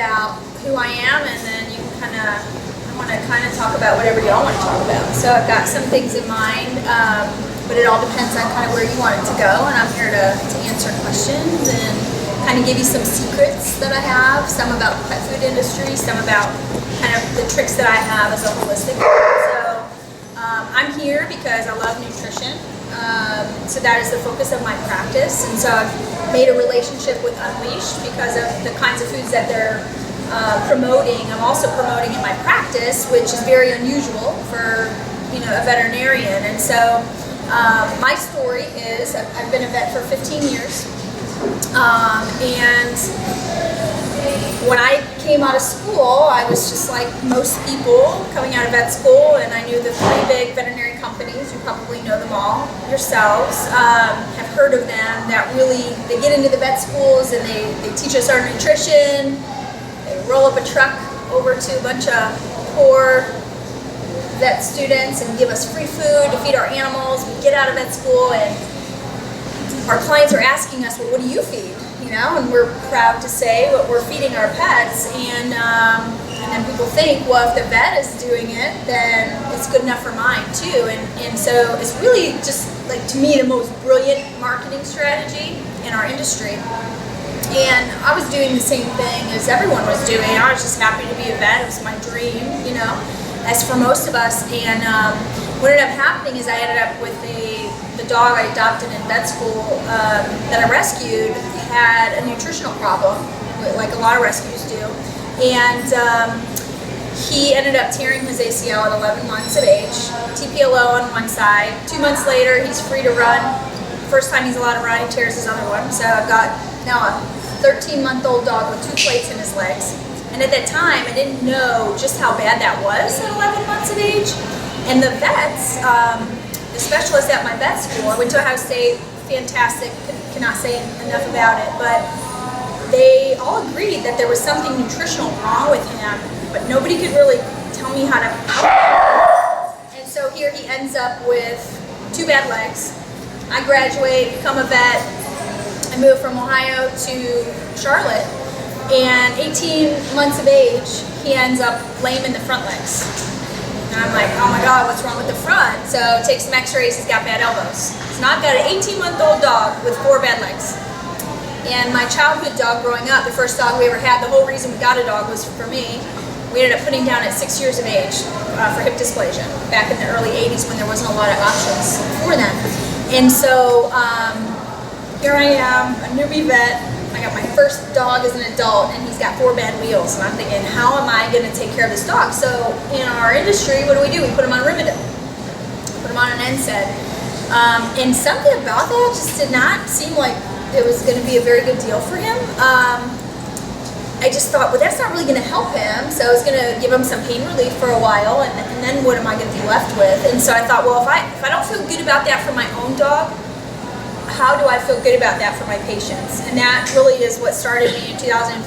about who I am, and then you can I want to kind of talk about whatever y'all want to talk about. So I've got some things in mind, but it all depends on kind of where you want it to go, and I'm here to answer questions and kind of give you some secrets that I have, some about the pet food industry, some about kind of the tricks that I have as a holistic. So I'm here because I love nutrition. So that is the focus of my practice, and so I've made a relationship with Unleashed because of the kinds of foods that they're promoting. I'm also promoting in my practice, which is very unusual for a veterinarian. And so my story is I've been a vet for 15 years, and when I came out of school, I was just like most people coming out of vet school, and I knew the three big veterinary companies. You probably know them all yourselves, have heard of them, that really, they get into the vet schools and they teach us our nutrition. They roll up a truck over to a bunch of poor vet students and give us free food to feed our animals. We get out of vet school and our clients are asking us, well, what do you feed? And we're proud to say what we're feeding our pets, and then people think, well, if the vet is doing it, then it's good enough for mine too. And so it's really just, like, to me, the most brilliant marketing strategy in our industry. And I was doing the same thing as everyone was doing. I was just happy to be a vet. It was my dream, as for most of us. And what ended up happening is I ended up with the dog I adopted in vet school that I rescued had a nutritional problem, like a lot of rescues do. And he ended up tearing his ACL at 11 months of age, TPLO on one side. 2 months later, he's free to run. First time he's allowed to run, he tears his other one. So I've got now a 13-month-old dog with 2 plates in his legs. And at that time, I didn't know just how bad that was at 11 months of age. And the vets, the specialists at my vet school, I went to Ohio State, fantastic, cannot say enough about it, but they all agreed that there was something nutritional wrong with him, but nobody could really tell me how to help him. And so here he ends up with 2 bad legs. I graduate, become a vet. I moved from Ohio to Charlotte, and 18 months of age, he ends up lame in the front legs. And I'm like, oh my God, what's wrong with the front? So take some x-rays, he's got bad elbows. So now I've got an 18-month-old dog with 4 bad legs. And my childhood dog growing up, the first dog we ever had, the whole reason we got a dog was for me. We ended up putting down at 6 years of age for hip dysplasia, back in the early 80s when there wasn't a lot of options for them. And so here I am, a newbie vet. I got my first dog as an adult, and he's got 4 bad wheels. And I'm thinking, how am I going to take care of this dog? So in our industry, what do? We put him on Rimadyl. Put him on an NSAID. And something about that just did not seem like it was going to be a very good deal for him. I just thought, well, that's not really going to help him. So I was going to give him some pain relief for a while, and then what am I going to be left with? And so I thought, well, if I don't feel good about that for my own dog, how do I feel good about that for my patients? And that really is what started me in 2005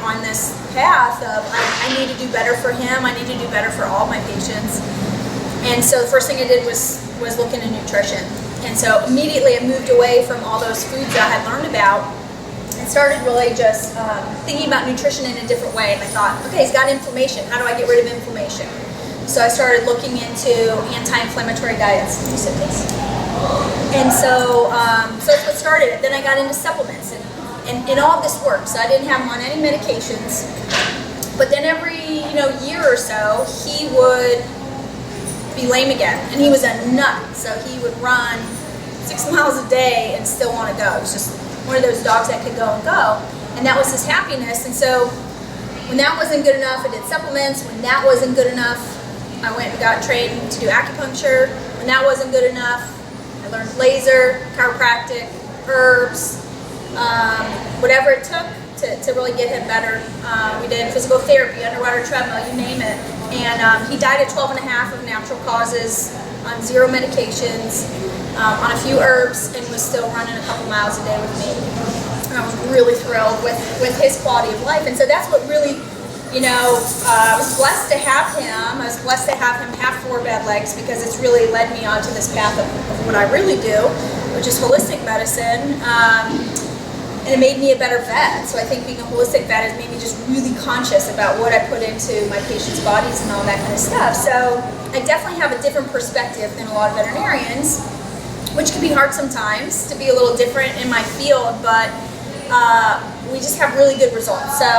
on this path of I need to do better for him. I need to do better for all my patients. And so the first thing I did was look into nutrition. And so immediately I moved away from all those foods that I had learned about and started really just thinking about nutrition in a different way. And I thought, okay, he's got inflammation. How do I get rid of inflammation? So I started looking into anti-inflammatory diets. Can you sit, please? And so that's what started it. Then I got into supplements, and all of this worked. So I didn't have him on any medications. But then every year or so, he would be lame again, and he was a nut. So he would run 6 miles a day and still want to go. It was just one of those dogs that could go and go, and that was his happiness. And so when that wasn't good enough, I did supplements. When that wasn't good enough, I went and got trained to do acupuncture. When that wasn't good enough, I learned laser, chiropractic, herbs, whatever it took to really get him better. We did physical therapy, underwater treadmill, you name it. And he died at 12 and a half of natural causes, on 0 medications, on a few herbs, and was still running a couple miles a day with me. And I was really thrilled with his quality of life. And so that's what really, I was blessed to have him. I was blessed to have him have 4 bad legs, because it's really led me onto this path of what I really do, which is holistic medicine. and it made me a better vet. So I think being a holistic vet has made me just really conscious about what I put into my patients' bodies and all that kind of stuff. So I definitely have a different perspective than a lot of veterinarians, which can be hard sometimes to be a little different in my field, but we just have really good results. So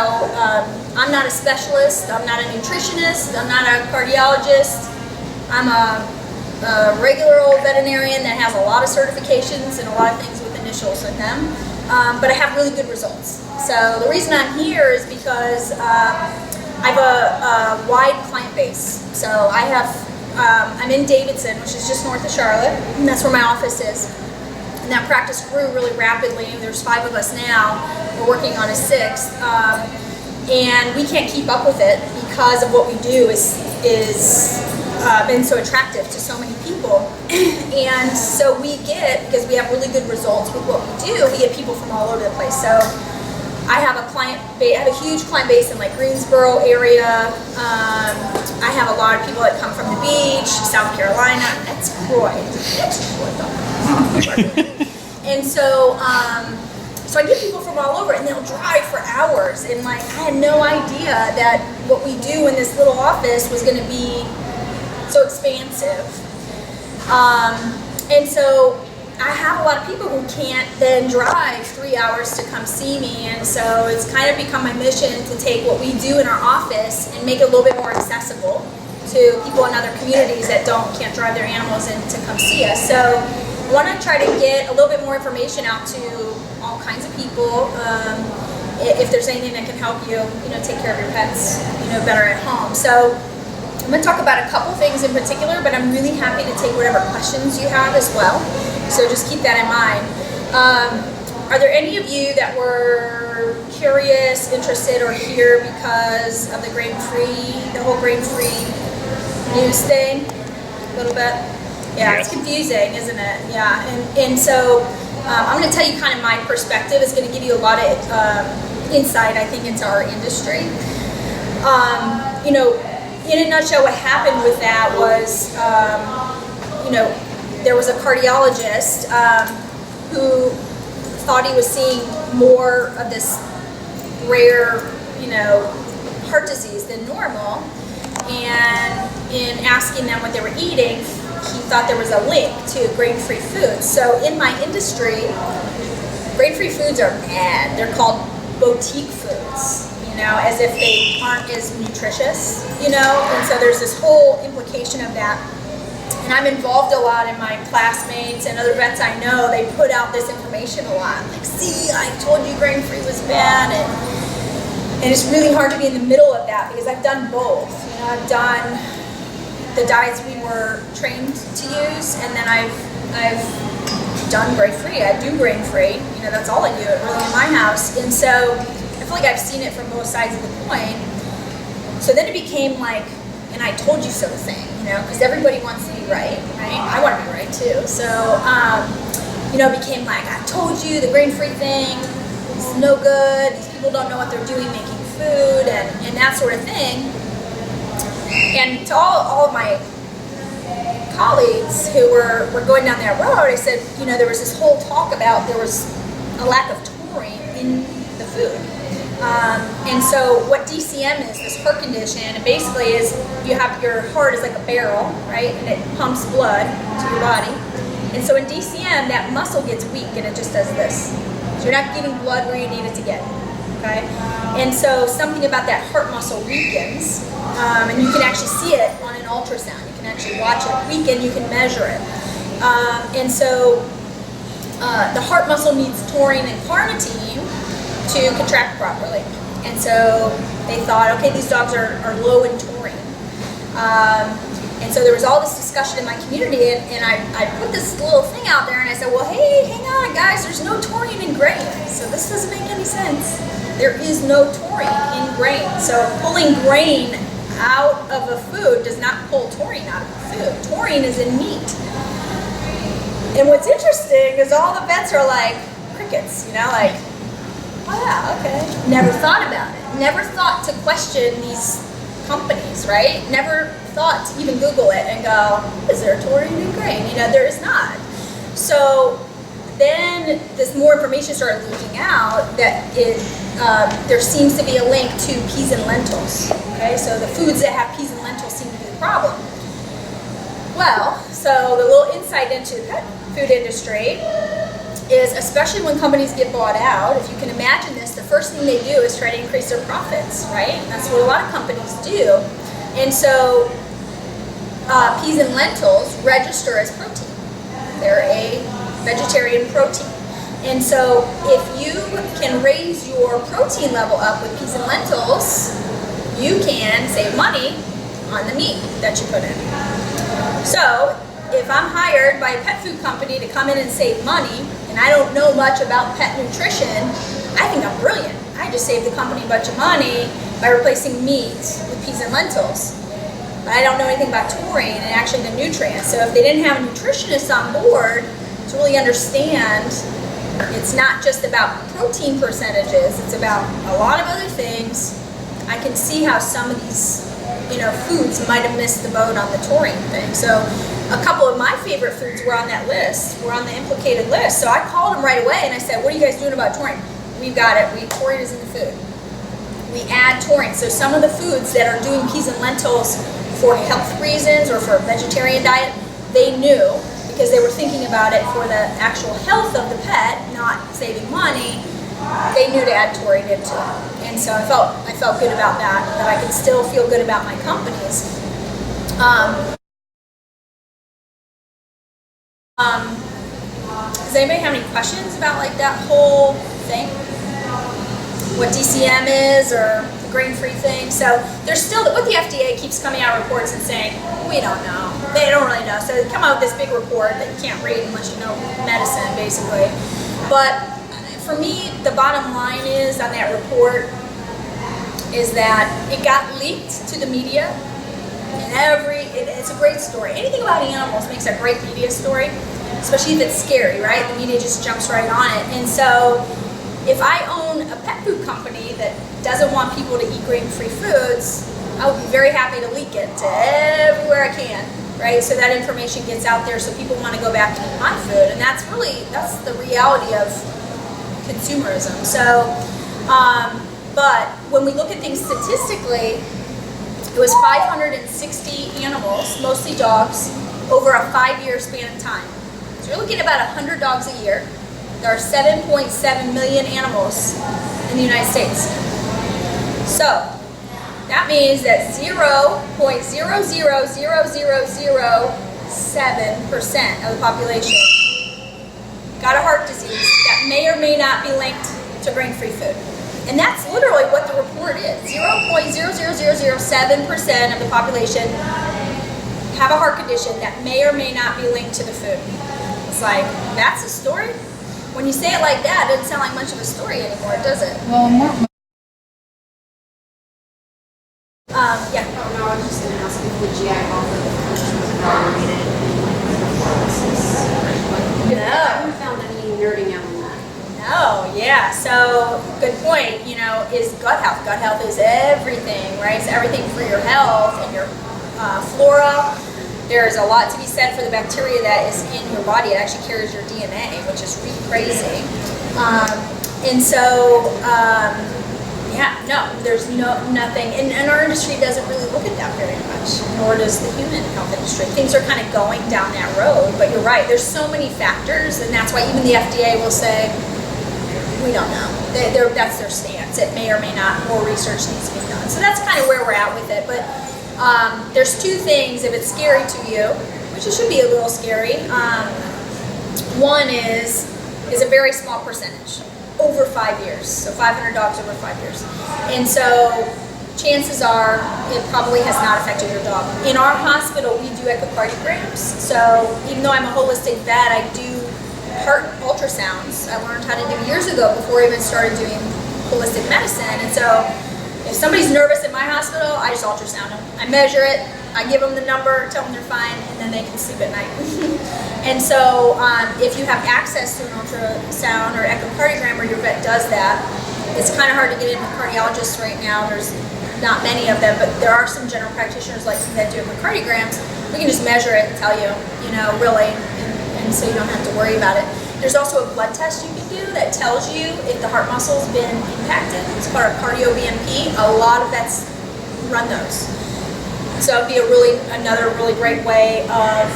I'm not a specialist, I'm not a nutritionist, I'm not a cardiologist. I'm a regular old veterinarian that has a lot of certifications and a lot of things with initials in them, but I have really good results. So the reason I'm here is because I have a wide client base. So I'm in Davidson, which is just north of Charlotte, and that's where my office is. And that practice grew really rapidly. There's 5 of us now. We're working on a 6th, and we can't keep up with it because of what we do is been so attractive to so many people. And so because we have really good results with what we do, we get people from all over the place. So I have a huge client base in like Greensboro area. I have a lot of people that come from the beach, South Carolina. That's Troy. And so I get people from all over, and they'll drive for hours. And like, I had no idea that what we do in this little office was going to be so expansive. And so I have a lot of people who can't then drive 3 hours to come see me, and so it's kind of become my mission to take what we do in our office and make it a little bit more accessible to people in other communities that can't drive their animals in to come see us. So I want to try to get a little bit more information out to all kinds of people. If there's anything that can help you, take care of your pets, better at home. So I'm going to talk about a couple things in particular, but I'm really happy to take whatever questions you have as well. So just keep that in mind. Are there any of you that were curious, interested, or here because of the whole grain-free news thing? A little bit? Yeah, It's confusing, isn't it? Yeah, and so I'm going to tell you kind of my perspective. It's going to give you a lot of insight, I think, into our industry. In a nutshell, what happened with that was, there was a cardiologist who thought he was seeing more of this rare, heart disease than normal. And in asking them what they were eating, he thought there was a link to grain-free foods. So in my industry, grain-free foods are bad. They're called boutique foods. As if they aren't as nutritious, and so there's this whole implication of that. And I'm involved a lot in my classmates and other vets I know, they put out this information a lot. Like, see, I told you grain-free was bad, and it's really hard to be in the middle of that because I've done both. I've done the diets we were trained to use, and then I've done grain-free. I do grain-free, that's all I do really in my house. And so I feel like I've seen it from both sides of the coin. So then it became like, and I told you so thing, because everybody wants to be right? I want to be right too. So, it became like, I told you the grain-free thing is no good. These people don't know what they're doing making food and that sort of thing. And to all of my colleagues who were going down that road, I said, there was this whole talk about there was a lack of taurine in the food. And so what DCM is, this heart condition, it basically is your heart is like a barrel, right? And it pumps blood to your body. And so in DCM, that muscle gets weak and it just does this. So you're not getting blood where you need it to get, okay? And so something about that heart muscle weakens, and you can actually see it on an ultrasound. You can actually watch it weaken, you can measure it. And so the heart muscle needs taurine and carnitine to contract properly. And so they thought, okay, these dogs are low in taurine. And so there was all this discussion in my community, and I put this little thing out there, and I said, well, hey, hang on, guys, there's no taurine in grain. So this doesn't make any sense. There is no taurine in grain. So pulling grain out of a food does not pull taurine out of a food. Taurine is in meat. And what's interesting is all the vets are like crickets, like, oh yeah, okay. Never thought about it. Never thought to question these companies, right? Never thought to even Google it and go, is there taurine in grain? There is not. So then this more information started leaking out that there seems to be a link to peas and lentils. Okay, so the foods that have peas and lentils seem to be the problem. Well, so the little insight into the pet food industry is, especially when companies get bought out, if you can imagine this, the first thing they do is try to increase their profits, right? That's what a lot of companies do. And so peas and lentils register as protein. They're a vegetarian protein. And so if you can raise your protein level up with peas and lentils, you can save money on the meat that you put in. So if I'm hired by a pet food company to come in and save money, and I don't know much about pet nutrition, I think I'm brilliant. I just saved the company a bunch of money by replacing meat with peas and lentils. But I don't know anything about taurine and actually the nutrients. So if they didn't have a nutritionist on board to really understand, it's not just about protein percentages, it's about a lot of other things, I can see how some of these foods might have missed the boat on the taurine thing. So a couple of my favorite foods were on that list, were on the implicated list. So I called them right away and I said, what are you guys doing about taurine? We've got it. Taurine is in the food. We add taurine. So some of the foods that are doing peas and lentils for health reasons or for a vegetarian diet, they knew, because they were thinking about it for the actual health of the pet, not saving money, they knew to add taurine into it. And so I felt good about that I could still feel good about my companies. Does anybody have any questions about like that whole thing? What DCM is, or the grain-free thing? So there's still, what the FDA keeps coming out reports and saying, we don't know. They don't really know. So they come out with this big report that you can't read unless you know medicine, basically. But for me, the bottom line is on that report is that it got leaked to the media, and it's a great story. Anything about animals makes a great media story, especially if it's scary, right? The media just jumps right on it. And so if I own a pet food company that doesn't want people to eat grain-free foods, I would be very happy to leak it to everywhere I can, right? So that information gets out there so people want to go back to eat my food. And that's the reality of consumerism. So, but when we look at things statistically, it was 560 animals, mostly dogs, over a 5-year span of time. So you're looking at about 100 dogs a year. There are 7.7 million animals in the United States. So that means that 0.000007% of the population got a heart disease that may or may not be linked to grain-free food. And that's literally what the report is. 0.00007% of the population have a heart condition that may or may not be linked to the food. It's like, that's a story? When you say it like that, it doesn't sound like much of a story anymore, does it? Well, yeah. Oh, no, I was just going to ask if the GI health of the fish was evaluated in No. I haven't found any nerding out on that. No, yeah, so good point, is gut health. Gut health is everything, right? It's everything for your health and your flora. There's a lot to be said for the bacteria that is in your body. It actually carries your DNA, which is really crazy. And so, yeah, no, there's nothing, and our industry doesn't really look at that very much, nor does the human health industry. Things are kind of going down that road, but you're right, there's so many factors, and that's why even the FDA will say, we don't know. That's their stance. It may or may not, more research needs to be done. So that's kind of where we're at with it, but there's two things, if it's scary to you, which it should be a little scary. One is a very small percentage. Over 5 years, so 500 dogs over 5 years. And so chances are it probably has not affected your dog. In our hospital, we do echocardiograms. So even though I'm a holistic vet, I do heart ultrasounds. I learned how to do years ago before I even started doing holistic medicine. And so if somebody's nervous in my hospital, I just ultrasound them. I measure it, I give them the number, tell them they're fine, and then they can sleep at night. And so if you have access to an ultrasound or echocardiogram where your vet does that, it's kind of hard to get in with cardiologists right now. There's not many of them, but there are some general practitioners like me that do echocardiograms. We can just measure it and tell you, really, and so you don't have to worry about it. There's also a blood test you can do that tells you if the heart muscle's been impacted. It's called a cardio BMP. A lot of vets run those. So it'd be another really great way of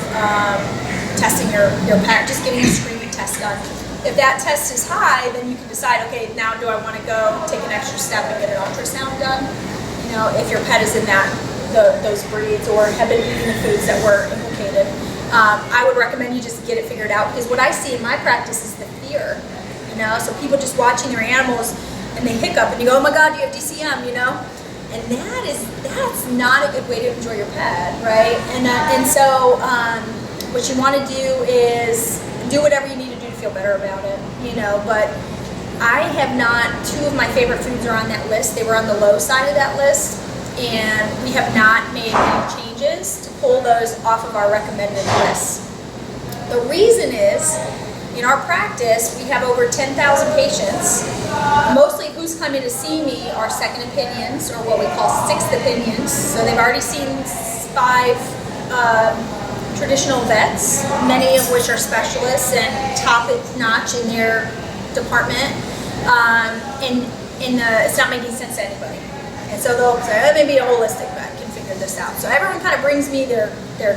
testing your pet, just getting a screening test done. If that test is high, then you can decide, okay, now do I want to go take an extra step and get an ultrasound done? You know, if your pet is in those breeds or have been eating the foods that were implicated. I would recommend you just get it figured out, because what I see in my practice is the fear, you know, so people just watching their animals and they hiccup and you go, oh my God, you have DCM, you know, and that's not a good way to enjoy your pet, right? And so what you want to do is do whatever you need to do to feel better about it, you know, but I have not, 2 of my favorite foods are on that list. They were on the low side of that list, and we have not made any changes to pull those off of our recommended list. The reason is, in our practice, we have over 10,000 patients. Mostly who's coming to see me are second opinions, or what we call sixth opinions. So they've already seen 5 traditional vets, many of which are specialists and top-notch in their department. And it's not making sense to anybody. And so they'll say, oh, maybe a holistic vet can figure this out. So everyone kind of brings me their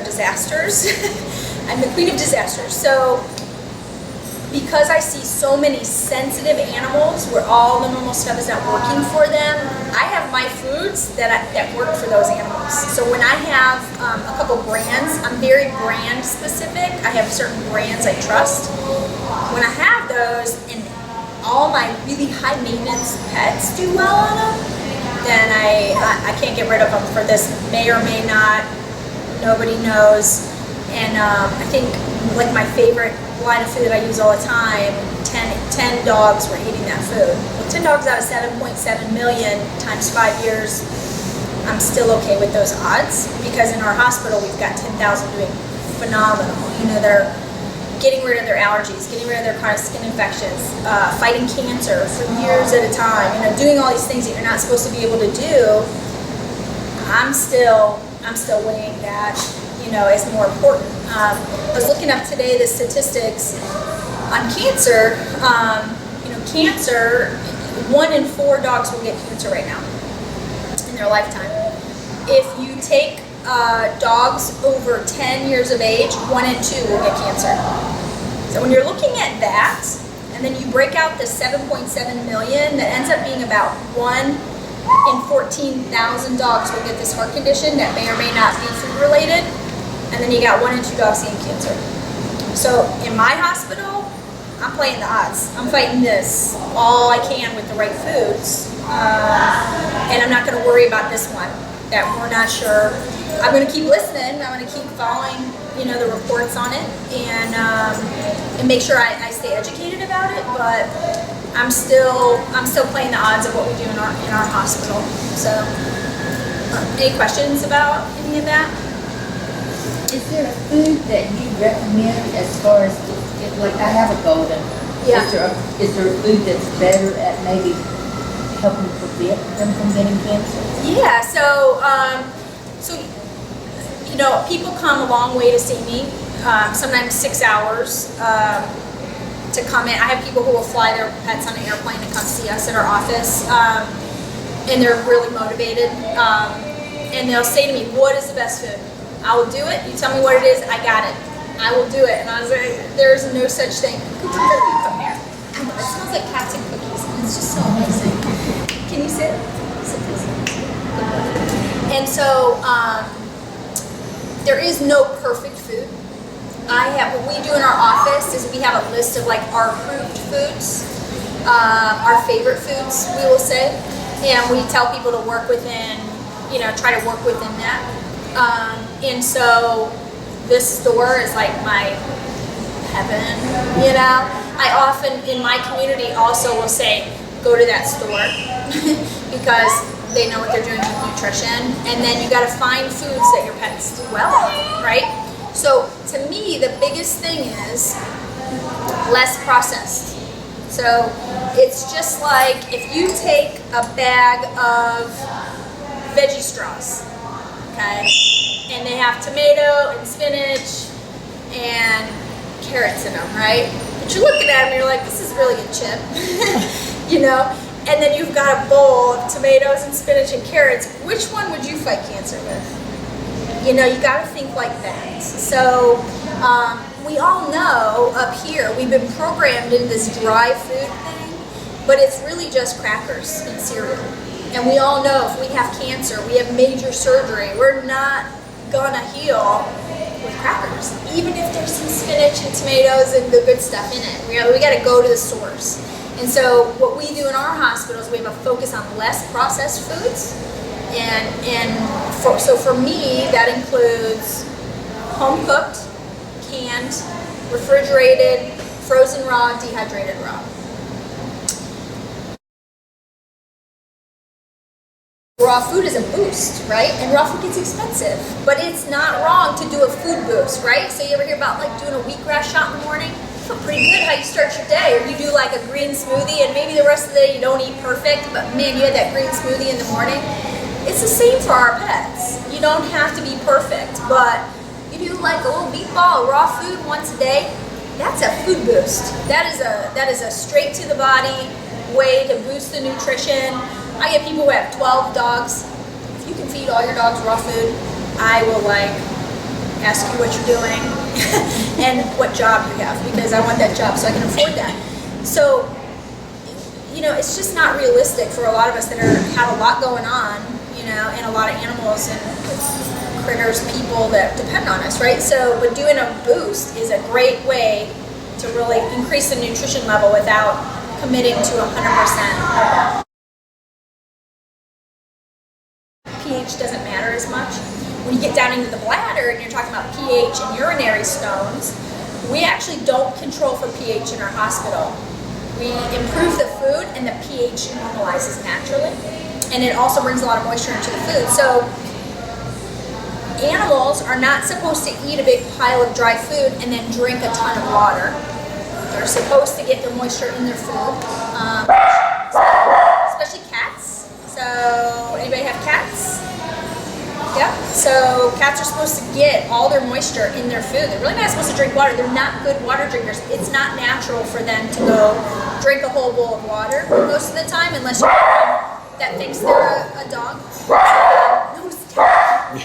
disasters. I'm the queen of disasters. So because I see so many sensitive animals where all the normal stuff is not working for them, I have my foods that work for those animals. So when I have a couple brands, I'm very brand specific. I have certain brands I trust. When I have those and all my really high maintenance pets do well on them, then I can't get rid of them for this may or may not, nobody knows. And I think like my favorite line of food I use all the time, 10 dogs were eating that food. Well, 10 dogs out of 7.7 million times 5 years, I'm still okay with those odds, because in our hospital we've got 10,000 doing phenomenal. You know, they're getting rid of their allergies, getting rid of their chronic skin infections, fighting cancer for years at a time, you know, doing all these things that you're not supposed to be able to do. I'm still weighing that, you know, as more important. I was looking up today the statistics on cancer. You know, cancer, 1 in 4 dogs will get cancer right now in their lifetime. If you take dogs over 10 years of age, 1 in 2 will get cancer. So when you're looking at that, and then you break out the 7.7 million, that ends up being about 1 in 14,000 dogs will get this heart condition that may or may not be food related, and then you got 1 in 2 dogs getting cancer. So in my hospital, I'm playing the odds. I'm fighting this all I can with the right foods, and I'm not going to worry about this one that we're not sure. I'm going to keep listening. I'm going to keep following, you know, the reports on it, and make sure I stay educated about it. But I'm still playing the odds of what we do in our hospital. So, any questions about any of that? Is there a food that you recommend as far as, if like I have a golden? Yeah. Is there a food that's better at maybe helping prevent them from getting cancer? Yeah. So you know, people come a long way to see me. Sometimes 6 hours to come in. I have people who will fly their pets on an airplane to come see us at our office, and they're really motivated. And they'll say to me, "What is the best food?" I will do it. You tell me what it is, I got it. I will do it. And I was like, there's no such thing. Come here. It smells like cats and cookies. It's just so amazing. Can you sit? Sit, please. And so, there is no perfect food. What we do in our office is we have a list of like our approved foods, our favorite foods, we will say, and we tell people to work within, you know, try to work within that. And so this store is like my heaven, you know. I often in my community also will say, go to that store because they know what they're doing with nutrition, and then you got to find foods that your pets do well on, right? So to me, the biggest thing is less processed. So it's just like if you take a bag of veggie straws, okay, and they have tomato and spinach and carrots in them, right? But you're looking at them and you're like, this is really a chip, you know? And then you've got a bowl of tomatoes and spinach and carrots. Which one would you fight cancer with? You know, you got to think like that. So we all know up here, we've been programmed in this dry food thing, but it's really just crackers and cereal. And we all know if we have cancer, we have major surgery, we're not gonna heal with crackers, even if there's some spinach and tomatoes and the good stuff in it. We got to go to the source. And so what we do in our hospitals, we have a focus on less processed foods. So for me, that includes home cooked, canned, refrigerated, frozen raw, dehydrated raw. Raw food is a boost, right? And raw food gets expensive, but it's not wrong to do a food boost, right? So you ever hear about like doing a wheatgrass shot in the morning? You feel pretty good how you start your day. Or you do like a green smoothie and maybe the rest of the day you don't eat perfect, but man, you had that green smoothie in the morning. It's the same for our pets. You don't have to be perfect, but you do like a little meatball, raw food once a day. That's a food boost. That is a straight to the body way to boost the nutrition. I get people who have 12 dogs. If you can feed all your dogs raw food, I will like ask you what you're doing and what job you have, because I want that job so I can afford that. So, you know, it's just not realistic for a lot of us that have a lot going on, you know, and a lot of animals and critters, people that depend on us, right? So, but doing a boost is a great way to really increase the nutrition level without committing to 100%. pH doesn't matter as much. When you get down into the bladder and you're talking about pH and urinary stones, we actually don't control for pH in our hospital. We improve the food and the pH normalizes naturally, and it also brings a lot of moisture into the food. So animals are not supposed to eat a big pile of dry food and then drink a ton of water. They're supposed to get their moisture in their food, especially cats. So anybody have cats? Yeah. So cats are supposed to get all their moisture in their food. They're really not supposed to drink water. They're not good water drinkers. It's not natural for them to go drink a whole bowl of water most of the time, unless you're one that thinks they're a dog. No, stop. You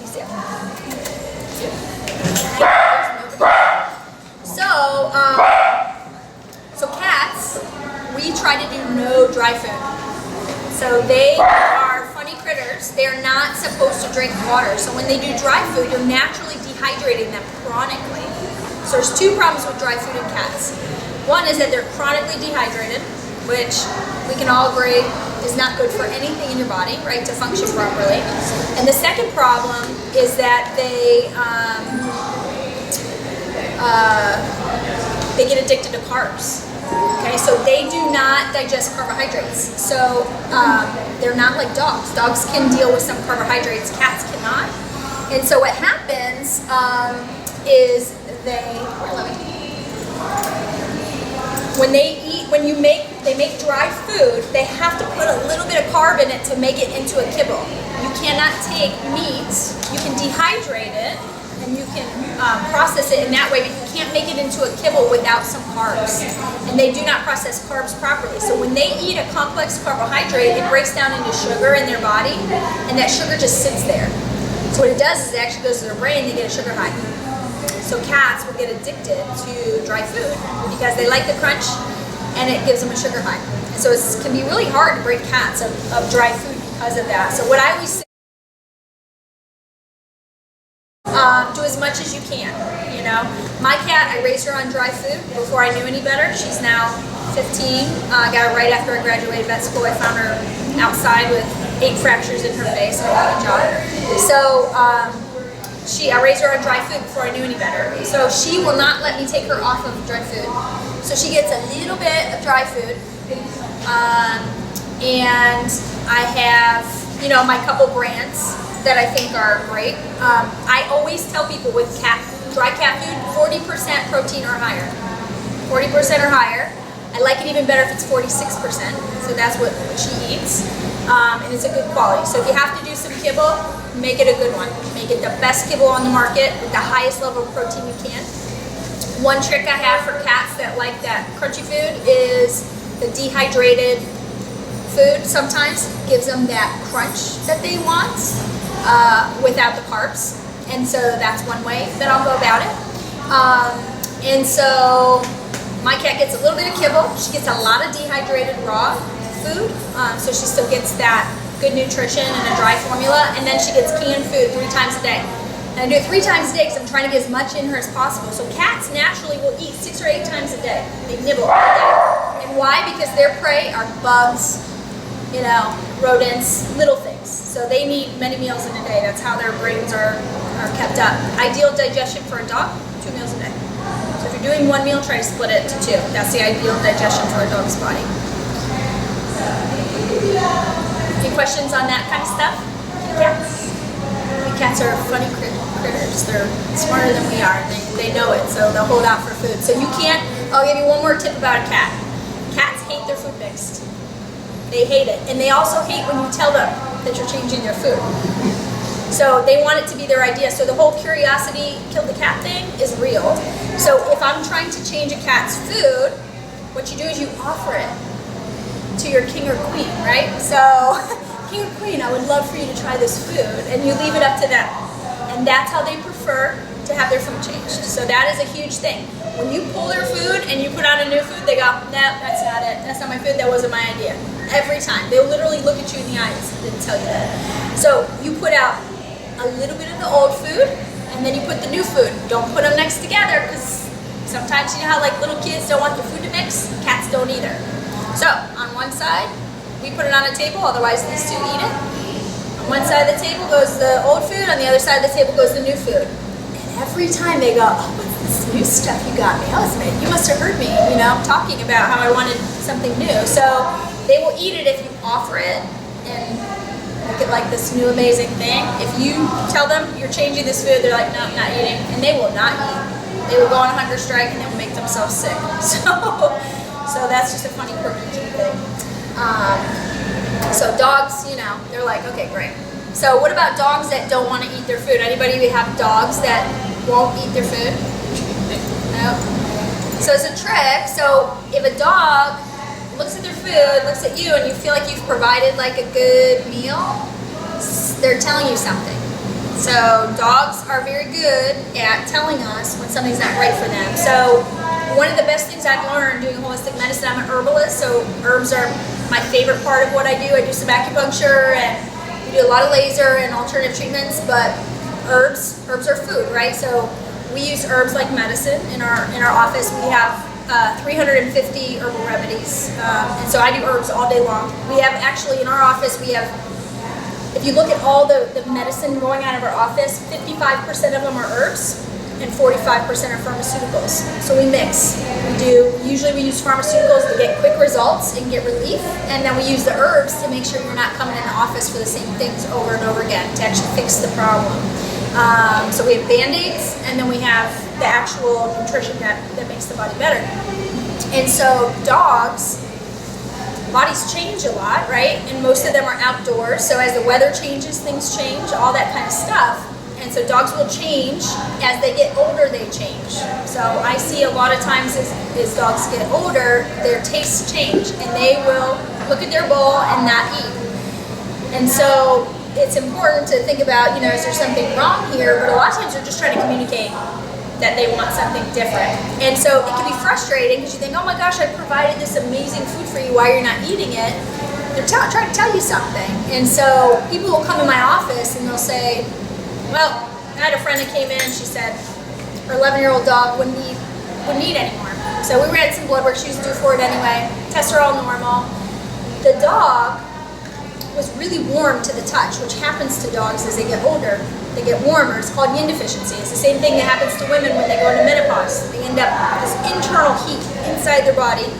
see So cats, we try to do no dry food. So they are funny critters. They are not supposed to drink water. So when they do dry food, you're naturally dehydrating them chronically. So there's two problems with dry food in cats. One is that they're chronically dehydrated, which we can all agree is not good for anything in your body, right, to function properly. And the second problem is that they get addicted to carbs. Okay, so they do not digest carbohydrates. So they're not like dogs. Dogs can deal with some carbohydrates, cats cannot. And so what happens is they make dry food, they have to put a little bit of carb in it to make it into a kibble. You cannot take meat, you can dehydrate it, and you can process it in that way, but you can't make it into a kibble without some carbs. And they do not process carbs properly. So when they eat a complex carbohydrate, it breaks down into sugar in their body, and that sugar just sits there. So what it does is it actually goes to their brain, they get a sugar high. So cats will get addicted to dry food because they like the crunch, and it gives them a sugar high. And so it can be really hard to break cats of dry food because of that. So what I always say, do as much as you can, you know. My cat, I raised her on dry food before I knew any better. She's now 15. I got her right after I graduated vet school. I found her outside with 8 fractures in her face and a lot of jaw. So I raised her on dry food before I knew any better. So she will not let me take her off of dry food. So she gets a little bit of dry food. And I have, you know, my couple brands that I think are great. I always tell people with dry cat food, 40% protein or higher. 40% or higher. I like it even better if it's 46%. So that's what she eats. And it's a good quality. So if you have to do some kibble, make it a good one. Make it the best kibble on the market with the highest level of protein you can. One trick I have for cats that like that crunchy food is the dehydrated food sometimes gives them that crunch that they want without the carbs. And so that's one way that I'll go about it. And so my cat gets a little bit of kibble. She gets a lot of dehydrated raw food, so she still gets that good nutrition and a dry formula. And then she gets canned food 3 times a day. And I do it 3 times a day because I'm trying to get as much in her as possible. So cats naturally will eat 6 or 8 times a day. They nibble all day. And why? Because their prey are bugs, rodents, little things. So they need many meals in a day. That's how their brains are kept up. Ideal digestion for a dog, 2 meals a day. So if you're doing 1 meal, try to split it to 2. That's the ideal digestion for a dog's body. Any questions on that kind of stuff? Cats? Cats are funny critters. They're smarter than we are. They know it, so they'll hold out for food. So you can't, I'll give you one more tip about a cat. Cats hate their food mixed. They hate it. And they also hate when you tell them that you're changing their food. So they want it to be their idea. So the whole curiosity killed the cat thing is real. So if I'm trying to change a cat's food, what you do is you offer it to your king or queen, right? So king or queen, I would love for you to try this food, and you leave it up to them. And that's how they prefer to have their food changed. So that is a huge thing. When you pull their food and you put on a new food, they go, no, that's not it. That's not my food. That wasn't my idea. Every time. They'll literally look at you in the eyes and tell you that. So you put out a little bit of the old food, and then you put the new food. Don't put them next together, because sometimes you know how like little kids don't want their food to mix? Cats don't either. So on one side, we put it on a table, otherwise these two eat it. On one side of the table goes the old food, on the other side of the table goes the new food. And every time they go, oh, what's this new stuff you got me? You must have heard me, talking about how I wanted something new. So they will eat it if you offer it and make it like this new amazing thing. If you tell them you're changing this food, they're like, no, I'm not eating. And they will not eat. They will go on a hunger strike and they will make themselves sick. So that's just a funny quirky thing. So dogs, they're like, okay, great. So what about dogs that don't want to eat their food? Anybody have dogs that won't eat their food? No. So it's a trick. So if a dog looks at their food, looks at you, and you feel like you've provided like a good meal, they're telling you something. So dogs are very good at telling us when something's not right for them. So one of the best things I've learned doing holistic medicine, I'm an herbalist, so herbs are my favorite part of what I do. I do some acupuncture and we do a lot of laser and alternative treatments, but herbs are food, right? So we use herbs like medicine in our office. We have 350 herbal remedies, and so I do herbs all day long. We have actually in our office, if you look at all the medicine going out of our office, 55% of them are herbs and 45% are pharmaceuticals. So we mix. Usually we use pharmaceuticals to get quick results and get relief, and then we use the herbs to make sure you're not coming in the office for the same things over and over again to actually fix the problem. So we have Band-Aids, and then we have the actual nutrition that makes the body better. And so dogs, bodies change a lot, right? And most of them are outdoors. So as the weather changes, things change, all that kind of stuff. And so dogs will change. As they get older, they change. So I see a lot of times as dogs get older, their tastes change and they will look at their bowl and not eat. And so it's important to think about, is there something wrong here? But a lot of times they're just trying to communicate that they want something different. And so it can be frustrating because you think, oh my gosh, I provided this amazing food for you, why you're not eating it? They're trying to tell you something. And so people will come to my office and they'll say, well, I had a friend that came in and she said her 11-year-old dog wouldn't eat anymore. So we ran some blood work, she was due for it anyway, tests are all normal. The dog was really warm to the touch, which happens to dogs as they get older. They get warmer. It's called yin deficiency. It's the same thing that happens to women when they go into menopause. They end up with this internal heat inside their body.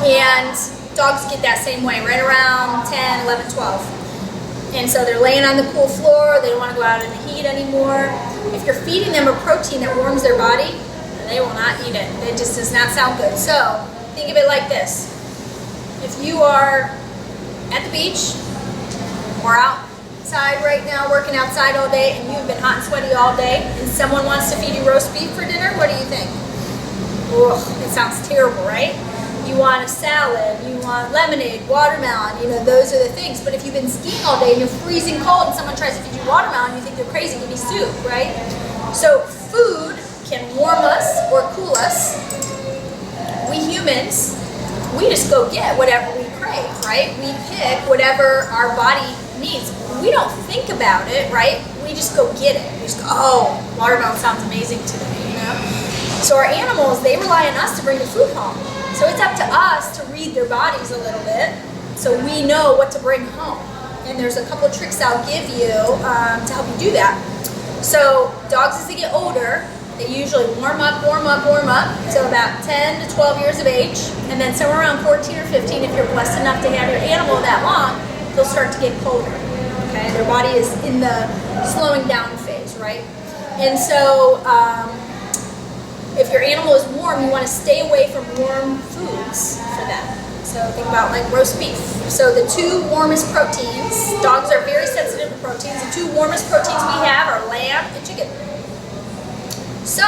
And dogs get that same way, right around 10, 11, 12. And so they're laying on the cool floor. They don't want to go out in the heat anymore. If you're feeding them a protein that warms their body, they will not eat it. It just does not sound good. So think of it like this. If you are at the beach or inside right now, working outside all day, and you've been hot and sweaty all day, and someone wants to feed you roast beef for dinner, what do you think? Ugh, it sounds terrible, right? You want a salad, you want lemonade, watermelon, those are the things. But if you've been skiing all day and you're freezing cold and someone tries to feed you watermelon, you think they're crazy, give me soup, right? So food can warm us or cool us. We humans, we just go get whatever we crave, right? We pick whatever our body needs. We don't think about it, right? We just go get it. We just go, oh, watermelon sounds amazing today, So our animals, they rely on us to bring the food home. So it's up to us to read their bodies a little bit so we know what to bring home. And there's a couple tricks I'll give you to help you do that. So dogs, as they get older, they usually warm up till about 10 to 12 years of age. And then somewhere around 14 or 15, if you're blessed enough to have your animal that long, they'll start to get colder. Okay, their body is in the slowing down phase, right? And so if your animal is warm, you want to stay away from warm foods for them. So think about like roast beef. So the two warmest proteins, dogs are very sensitive to proteins. The two warmest proteins we have are lamb and chicken. So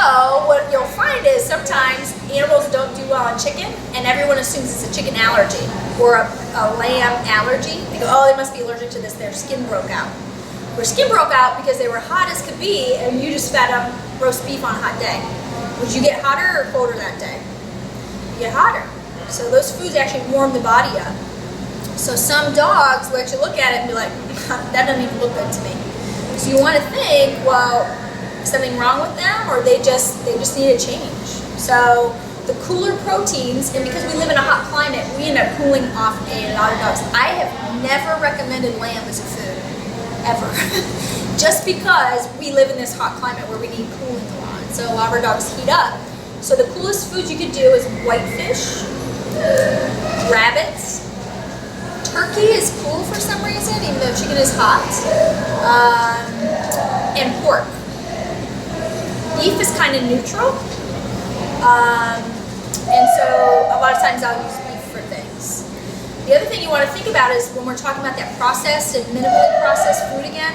what you'll find is sometimes animals don't do well on chicken, and everyone assumes it's a chicken allergy or a lamb allergy. They go, oh, they must be allergic to this. Their skin broke out. Their skin broke out because they were hot as could be, and you just fed them roast beef on a hot day. Would you get hotter or colder that day? You get hotter. So those foods actually warm the body up. So some dogs will actually look at it and be like, that doesn't even look good to me. So you want to think, well, is something wrong with them, or they just need a change? So the cooler proteins, and because we live in a hot climate, we end up cooling off a lot of dogs. I have never recommended lamb as a food, ever. Just because we live in this hot climate where we need cooling a lot. So a lot of our dogs heat up. So the coolest foods you could do is whitefish, rabbits, turkey is cool for some reason, even though chicken is hot, and pork. Beef is kind of neutral, and so a lot of times I'll use beef for things. The other thing you want to think about is when we're talking about that processed and minimally processed food again,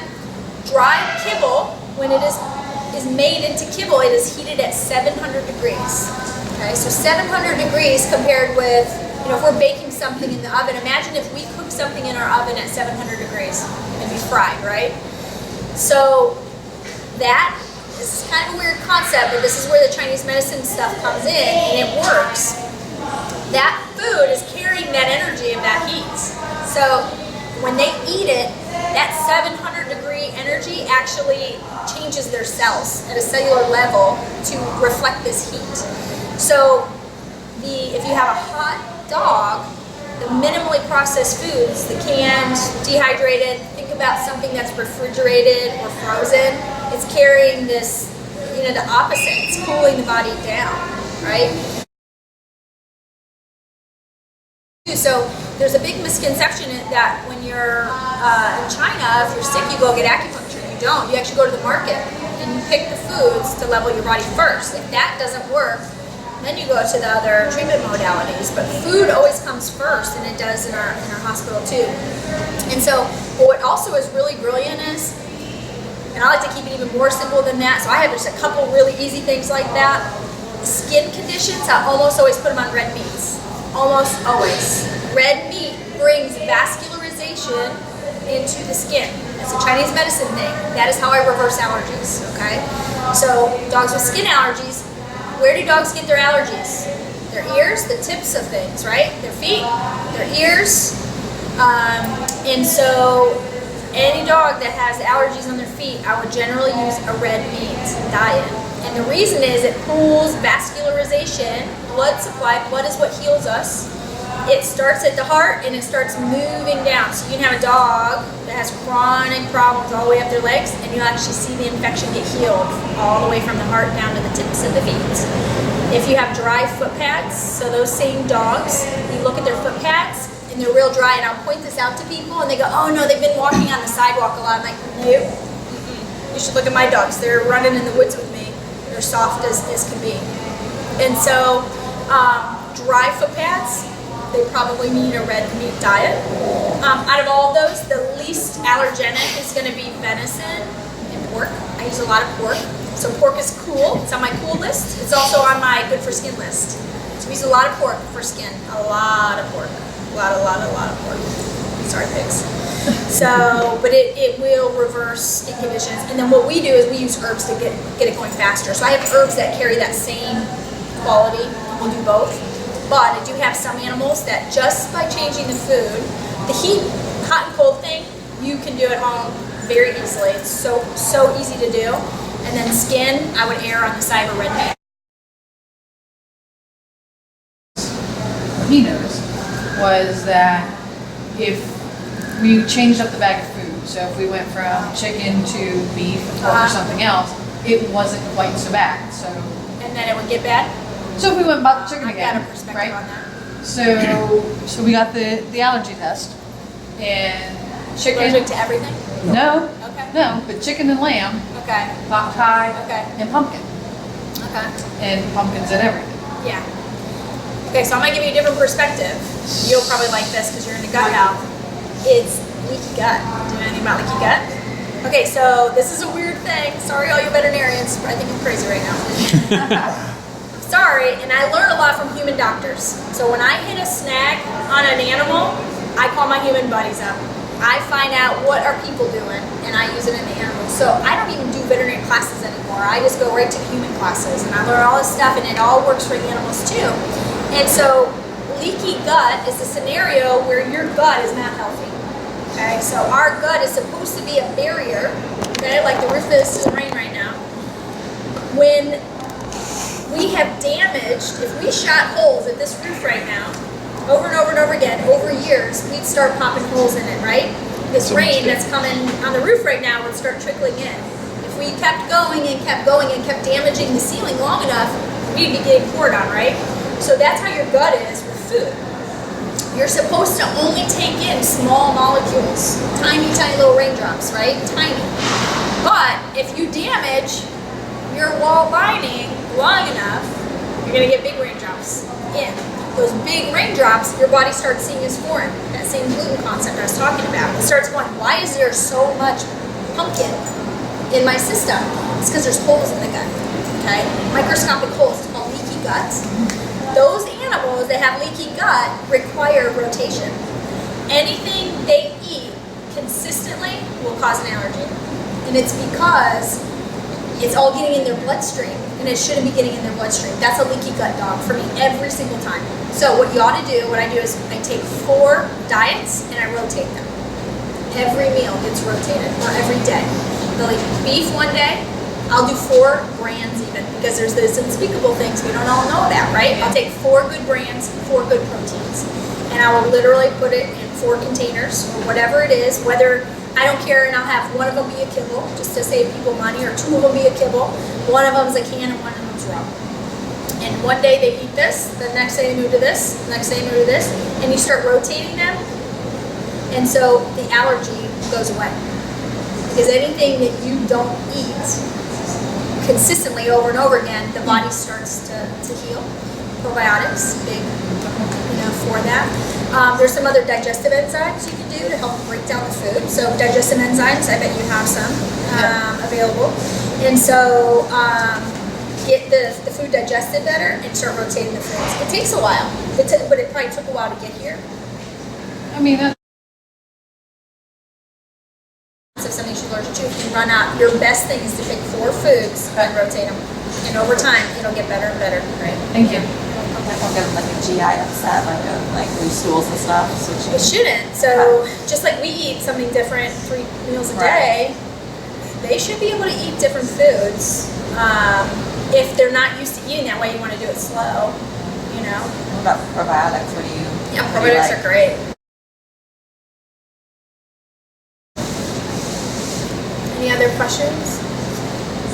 dry kibble, when it is made into kibble, it is heated at 700 degrees. Okay, so 700 degrees compared with, if we're baking something in the oven, imagine if we cook something in our oven at 700 degrees and be fried, right? So that is kind of a weird concept, but this is where the Chinese medicine stuff comes in, and it works. That food is carrying that energy of that heat. So when they eat it, that 700 degree energy actually changes their cells at a cellular level to reflect this heat. So if you have a hot dog, the minimally processed foods, the canned, dehydrated, think about something that's refrigerated or frozen, it's carrying this, the opposite. It's cooling the body down, right? So there's a big misconception that when you're in China, if you're sick, you go get acupuncture. You don't. You actually go to the market and you pick the foods to level your body first. If that doesn't work, then you go to the other treatment modalities. But food always comes first, and it does in our hospital too. And so what also is really brilliant is, and I like to keep it even more simple than that, so I have just a couple really easy things like that. Skin conditions, I almost always put them on red meats. Almost always. Red meat brings vascularization into the skin. It's a Chinese medicine thing. That is how I reverse allergies, okay? So dogs with skin allergies, where do dogs get their allergies? Their ears, the tips of things, right? Their feet, their ears. And so any dog that has allergies on their feet, I would generally use a red meat diet. And the reason is it pulls vascularization, blood supply. Blood is what heals us. It starts at the heart and it starts moving down. So you can have a dog that has chronic problems all the way up their legs, and you'll actually see the infection get healed all the way from the heart down to the tips of the feet. If you have dry foot pads, so those same dogs, you look at their foot pads and they're real dry, and I'll point this out to people and they go, oh no, they've been walking on the sidewalk a lot. I'm like, nope. You should look at my dogs. They're running in the woods with me. They're soft as can be. And so dry foot pads, they probably need a red meat diet. Out of all of those, the least allergenic is going to be venison and pork. I use a lot of pork. So pork is cool. It's on my cool list. It's also on my good for skin list. So we use a lot of pork for skin. A lot of pork. A lot of pork. Sorry, pigs. So, but it will reverse skin conditions. And then what we do is we use herbs to get it going faster. So I have herbs that carry that same quality. We'll do both. But I do have some animals that just by changing the food, the heat, hot and cold thing, you can do at home very easily. It's so easy to do. And then skin, I would err on the side of a red meat. What he noticed was that if we changed up the bag of food, so if we went from chicken to beef or something else, it wasn't quite so bad. So, and then it would get bad? So if we went about the chicken again, I've got a perspective right? on that. So we got the allergy test, and chicken. Allergic to everything? No, Okay. no, but chicken and lamb, Okay. pot pie, Okay. and pumpkin, Okay. and pumpkins and everything. Yeah. Okay, so I'm gonna give you a different perspective. You'll probably like this because you're into gut health. It's leaky gut. Do you know anything about leaky gut? Okay, so this is a weird thing. Sorry, all you veterinarians. I think I'm crazy right now. Sorry, and I learned a lot from human doctors. So when I hit a snag on an animal, I call my human buddies up. I find out what are people doing, and I use it in the animals. So I don't even do veterinary classes anymore. I just go right to human classes, and I learn all this stuff, and it all works for the animals too. And so leaky gut is a scenario where your gut is not healthy. Okay, so our gut is supposed to be a barrier, okay, like the roof is in rain right now. When we have damaged, if we shot holes at this roof right now, over and over and over again, over years, we'd start popping holes in it, right? This rain that's coming on the roof right now would start trickling in. If we kept going and kept going and kept damaging the ceiling long enough, we'd be getting poured on, right? So that's how your gut is with food. You're supposed to only take in small molecules, tiny, tiny little raindrops, right? Tiny. But if you damage your wall lining long enough, you're gonna get big raindrops in. Those big raindrops, your body starts seeing as foreign. That same gluten concept I was talking about. It starts going, why is there so much pumpkin in my system? It's because there's holes in the gut, okay? Microscopic holes, it's called leaky gut. Those animals that have leaky gut require rotation. Anything they eat consistently will cause an allergy. And it's because it's all getting in their bloodstream, and it shouldn't be getting in their bloodstream. That's a leaky gut dog for me every single time. So what you ought to do, what I do is I take 4 diets and I rotate them. Every meal gets rotated, or every day. They'll eat beef one day, I'll do 4 brands even, because there's those unspeakable things we don't all know about, right? I'll take 4 good brands, 4 good proteins, and I will literally put it in 4 containers, or whatever it is, whether, I don't care, and I'll have one of them be a kibble, just to save people money, or 2 of them be a kibble, one of them's a can and one of them's raw. And one day they eat this, the next day they move to this, the next day they move to this, and you start rotating them, and so the allergy goes away. Because anything that you don't eat consistently over and over again, the body starts to heal. Probiotics, big, for that. There's some other digestive enzymes you can do to help break down the food. So digestive enzymes, I bet you have some available. And so get the food digested better and start rotating the foods. It takes a while, but it probably took a while to get here. I mean, that's If something you're allergic to, if you run out, your best thing is to pick 4 foods and rotate them. And over time, it'll get better and better. Right? thank you. That won't get like a GI upset, like loose stools and stuff. So It shouldn't. So just like we eat something different 3 meals a day, they should be able to eat different foods. If they're not used to eating that way, you want to do it slow. What about probiotics? What do you? Yeah, probiotics are great. Any other questions?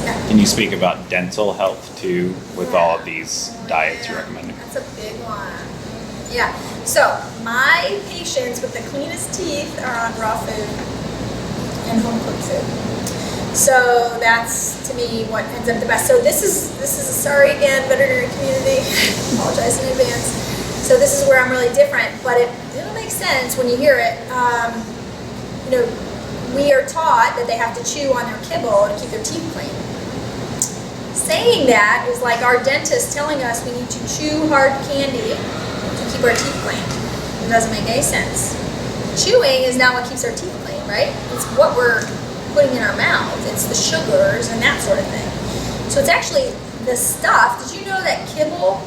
Yeah. Can you speak about dental health too with all of these diets you're recommending? That's a big one. Yeah. So my patients with the cleanest teeth are on raw food and home cooked food. So that's to me what ends up the best. So this is a sorry again, veterinary community. Apologize in advance. So this is where I'm really different, but it'll make sense when you hear it. You know, we are taught that they have to chew on their kibble to keep their teeth clean. Saying that is like our dentist telling us we need to chew hard candy to keep our teeth clean. It doesn't make any sense. Chewing is not what keeps our teeth clean, right? It's what we're putting in our mouth. It's the sugars and that sort of thing. So it's actually the stuff. Did you know that kibble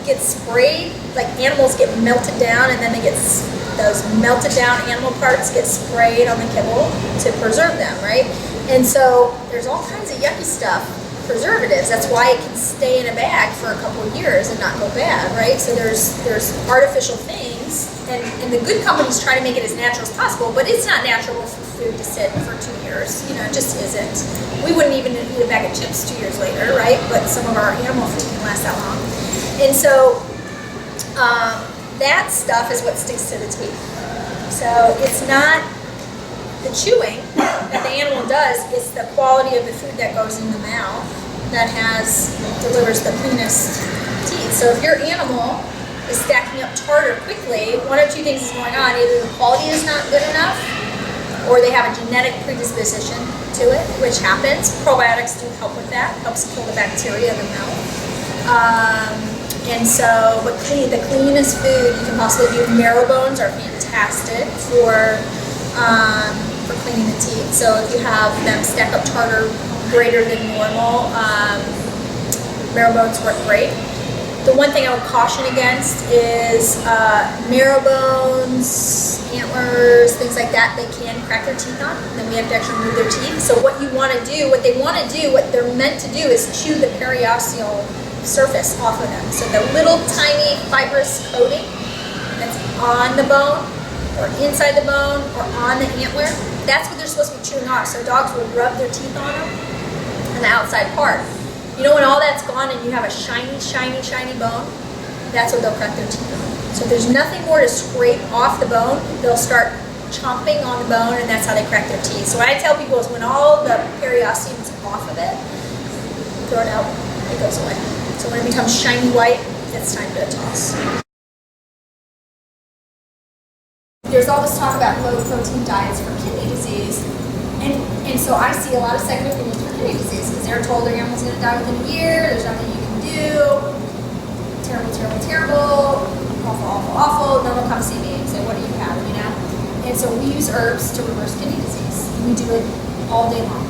gets sprayed? Like animals get melted down and then they get those melted down animal parts get sprayed on the kibble to preserve them, right? And so there's all kinds of yucky stuff, preservatives. That's why it can stay in a bag for a couple of years and not go bad, right? So there's artificial things, and the good companies try to make it as natural as possible, but it's not natural for food to sit for 2 years. You know, it just isn't. We wouldn't even eat a bag of chips 2 years later, right? But some of our animal food can last that long. And so that stuff is what sticks to the teeth. So it's not the chewing that the animal does, it's the quality of the food that goes in the mouth that delivers the cleanest teeth. So if your animal is stacking up tartar quickly, one of two things is going on. Either the quality is not good enough, or they have a genetic predisposition to it, which happens. Probiotics do help with that, helps kill the bacteria in the mouth. And so, but the cleanest food you can possibly do. Marrow bones are fantastic for cleaning the teeth. So if you have them stack up tartar greater than normal, marrow bones work great. The one thing I would caution against is marrow bones, antlers, things like that. They can crack their teeth on. Then we have to actually remove their teeth. So what you want to do, what they're meant to do is chew the periosseal surface off of them. So the little tiny fibrous coating that's on the bone or inside the bone or on the antler, that's what they're supposed to be chewing off. So dogs will rub their teeth on them and the outside part. You know, when all that's gone and you have a shiny, shiny, shiny bone, that's what they'll crack their teeth on. So if there's nothing more to scrape off the bone, they'll start chomping on the bone, and that's how they crack their teeth. So what I tell people is when all the periosteum is off of it, throw it out, it goes away. So when it becomes shiny white, it's time to toss. There's all this talk about low protein diets for kidney disease, and so I see a lot of second opinions for kidney disease because they're told their animal's going to die within a year, there's nothing you can do, terrible, terrible, terrible, awful, awful, awful. Then they'll come see me and say, what do you have, you know? And so we use herbs to reverse kidney disease. We do it all day long.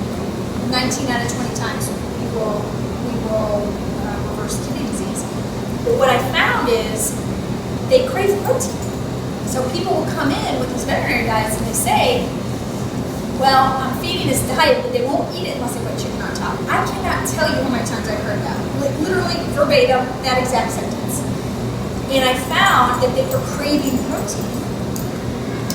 19 out of 20 times we will reverse kidney disease. But what I found is they crave protein. So people will come in with these veterinary diets and they say, well, I'm feeding this diet, but they won't eat it unless they put chicken on top. I cannot tell you how many times I've heard that. Like literally verbatim, that exact sentence. And I found that they were craving protein.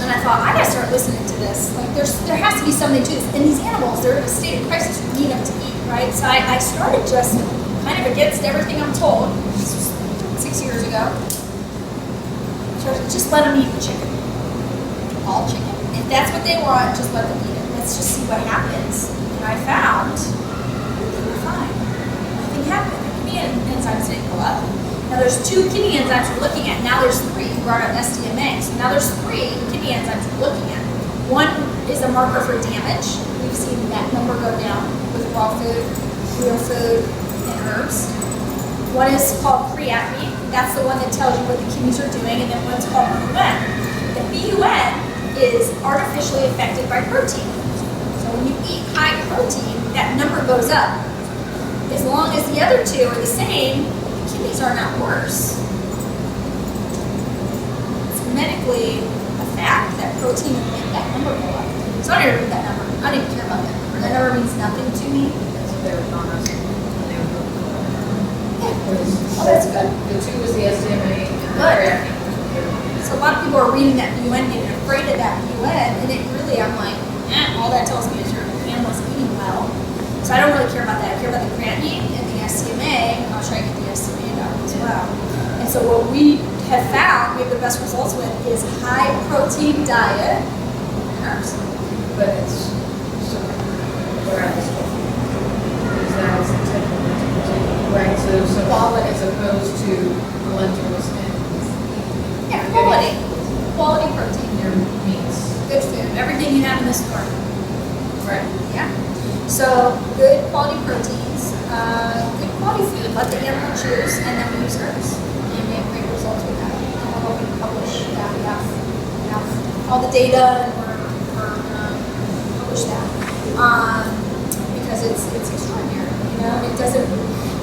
And I thought, I gotta start listening to this. Like there has to be something to this. And these animals, they're in a state of crisis, we need them to eat, right? So I started just kind of against everything I'm told. This was 6 years ago. So just let them eat the chicken. All chicken. If that's what they want, just let them eat it. Let's just see what happens. And I found they were fine. Nothing happened. The kidney enzymes didn't go up. Now there's 2 kidney enzymes we're looking at. Now there's 3. We brought up SDMA. So now there's 3 kidney enzymes we're looking at. One is a marker for damage. We've seen that number go down with raw food, real food, and herbs. One is called creatinine. That's the one that tells you what the kidneys are doing. And then one's called BUN. The BUN is artificially affected by protein. So when you eat high protein, that number goes up. As long as the other 2 are the same, the kidneys are not worse. It's medically a fact that protein will make that number go up. So I don't even read that number. I don't even care about that number. That number means nothing to me. That's what they were telling us. Oh, that's good. The 2 was the SDMA and the Good. creatinine. So a lot of people are reading that BUN, getting afraid of that BUN, and it really, I'm like, all that tells me is your animal's eating well. So I don't really care about that. I care about the creatinine and the SDMA. I'll try to get the SDMA down as well. And so what we have found, we have the best results with, is high protein diet and herbs. But it's so around this one. Because that is the type of protein. Right, so quality as opposed to lentils and proteins, good quality food. Let the animal choose, and then we use herbs. And we have great results with that. And we're hoping to publish that. We have all the data, and we're going to publish that. Because it's extraordinary, you know? It doesn't,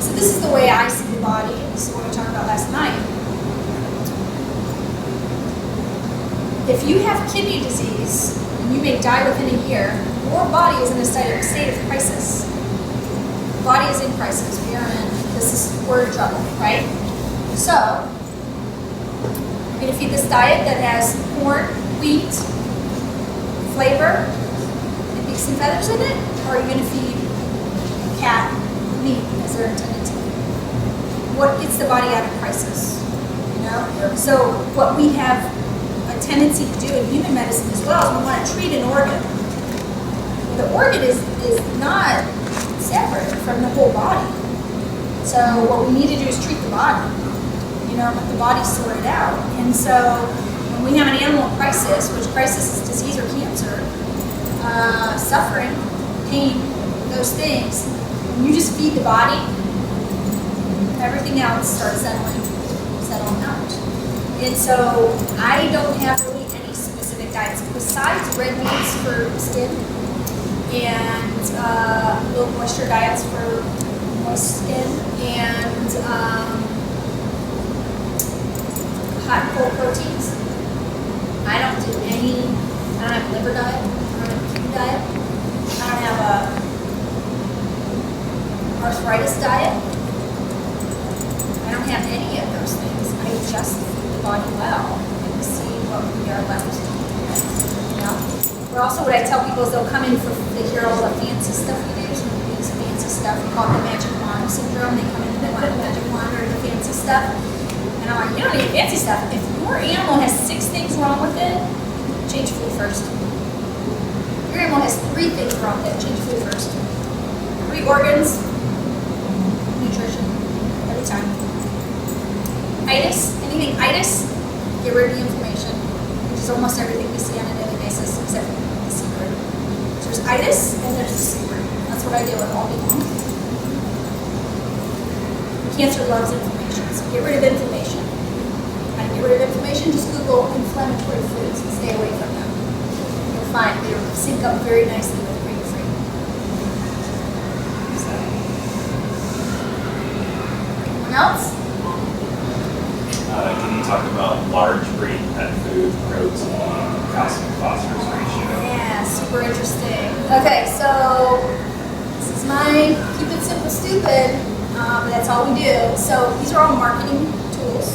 so this is the way I see the body, and this is what we talked about last night. If you have kidney disease and you may die within a year, your body is in a state of crisis. The body is in crisis. We're in trouble, right? So, you're going to feed this diet that has corn, wheat, flavor, and beaks and feathers in it, or are you going to feed a cat meat as they're intended to? What gets the body out of crisis? You know? So, what we have a tendency to do in human medicine as well is we want to treat an organ. The organ is not separate from the whole body. So what we need to do is treat the body, you know, let the body sort it out. And so when we have an animal crisis, which crisis is disease or cancer, suffering, pain, those things, when you just feed the body, everything else starts settling out. And so I don't have really any specific diets besides red meats for skin and low moisture diets for moist skin and hot and cold proteins. I don't have a liver diet, I don't have a kidney diet, I don't have a arthritis diet. I don't have any of those things. I just body well and see what we are left to do. You know? But also what I tell people is they'll come in they hear all the fancy stuff we do, so we do this fancy stuff. We call it the magic wand syndrome. They come in and they want the magic wand or the fancy stuff. And I'm like, you don't need fancy stuff. If your animal has 6 things wrong with it, change food first. If your animal has 3 things wrong with it, change food first. 3 organs, nutrition, every time. Anything itis, get rid of the inflammation, which is almost everything we see on a daily basis except for the secret. So there's itis and there's the secret. That's what I deal with all day long. Cancer loves inflammation, so get rid of inflammation. How to get rid of inflammation? Just Google inflammatory foods and stay away from them. You'll find they sync up very nicely with grain-free. So. Anyone else? Can you talk about large breed pet food, protein, calcium, phosphorus ratio? Yeah, super interesting. Okay, so this is my keep it simple stupid, but that's all we do. So these are all marketing tools.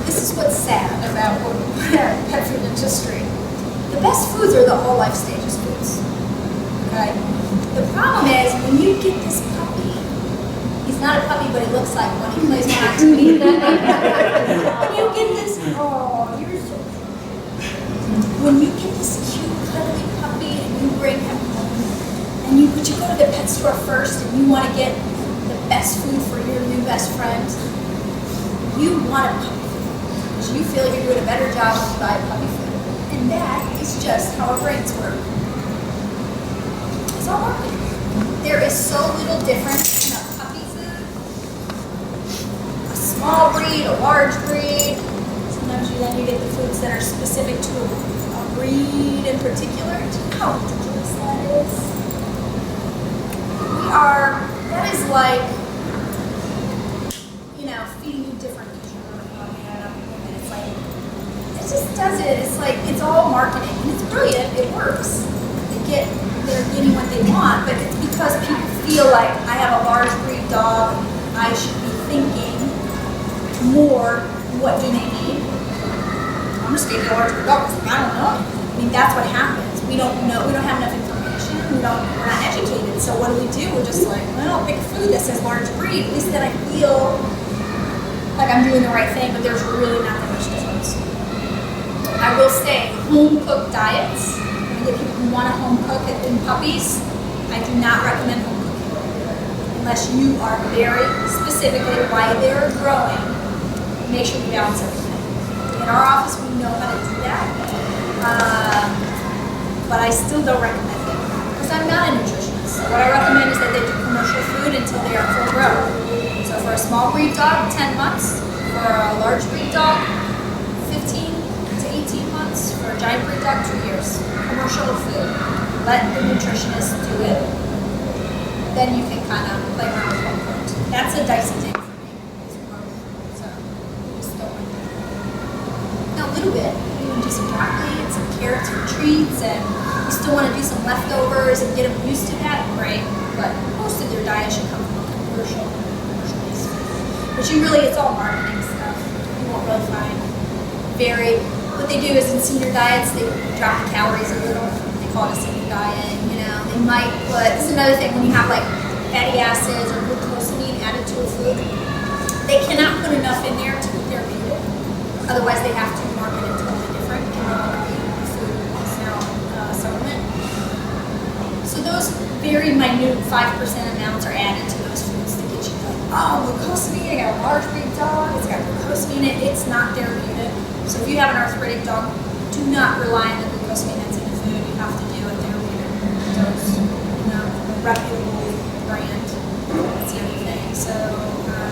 This is what's sad about our pet food industry. The best foods are the whole life stages foods. Okay? The problem is when you get this puppy, he's not a puppy, but he looks like one. He plays one on TV. You get this, oh, you're so cute. When you get this cute, cuddly puppy and you bring him home, and you go to the pet store first and you want to get the best food for your new best friend, you want a puppy food because you feel like you're doing a better job when you buy puppy food. And that is just how our brains work. It's all marketing. There is so little difference in a puppy food, a small breed, a large breed. Sometimes you get the foods that are specific to a breed in particular. Do you know how ridiculous that is? That is like, feeding you different because you're a man or a woman. It's like, it just does it. It's like, it's all marketing. And it's brilliant. It works. They're getting what they want, but it's because people feel like I have a large breed dog, I should be thinking more, what do they need? I'm just getting a large breed dog because I don't know. I mean, that's what happens. We don't know, we don't have enough information, we're not educated. So what do? We're just like, well, pick a food that says large breed. At least then I feel like I'm doing the right thing, but there's really not that much difference. I will say, home-cooked diets, the people who want to home cook in puppies, I do not recommend home cooking unless you are very specifically while they're growing. Make sure you balance everything. In our office, we know how to do that. but I still don't recommend it because I'm not a nutritionist. So what I recommend is that they do commercial food until they are full grown. So for a small breed dog, 10 months. For a large breed dog, 15 to 18 months. For a giant breed dog, 2 years. Commercial food. Let the nutritionist do it. Then you can kind of play around with what works. That's a dicey thing for me. Is growth. So just don't like it. Now a little bit. You can do some broccoli and some carrots for treats, and you still want to do some leftovers and get them used to that. Great. But most of their diet should come from a commercial-based food. But it's all marketing stuff. You won't really find what they do is in senior diets, they drop the calories a little. They call it a senior diet, They might put, this is another thing, when you have like fatty acids or glucosamine added to a food, they cannot put enough in there to be therapeutic. Otherwise, they have to market it totally different. It can no longer be a food, it's now a supplement. So those very minute 5% amounts are added to those foods to get you like, oh, glucosamine, I got a large breed dog, it's got glucosamine in it, it's not therapeutic. So if you have an arthritic dog, do not rely on the glucosamine that's in the food. You have to do a therapeutic dose, a reputable brand. That's the other thing. So,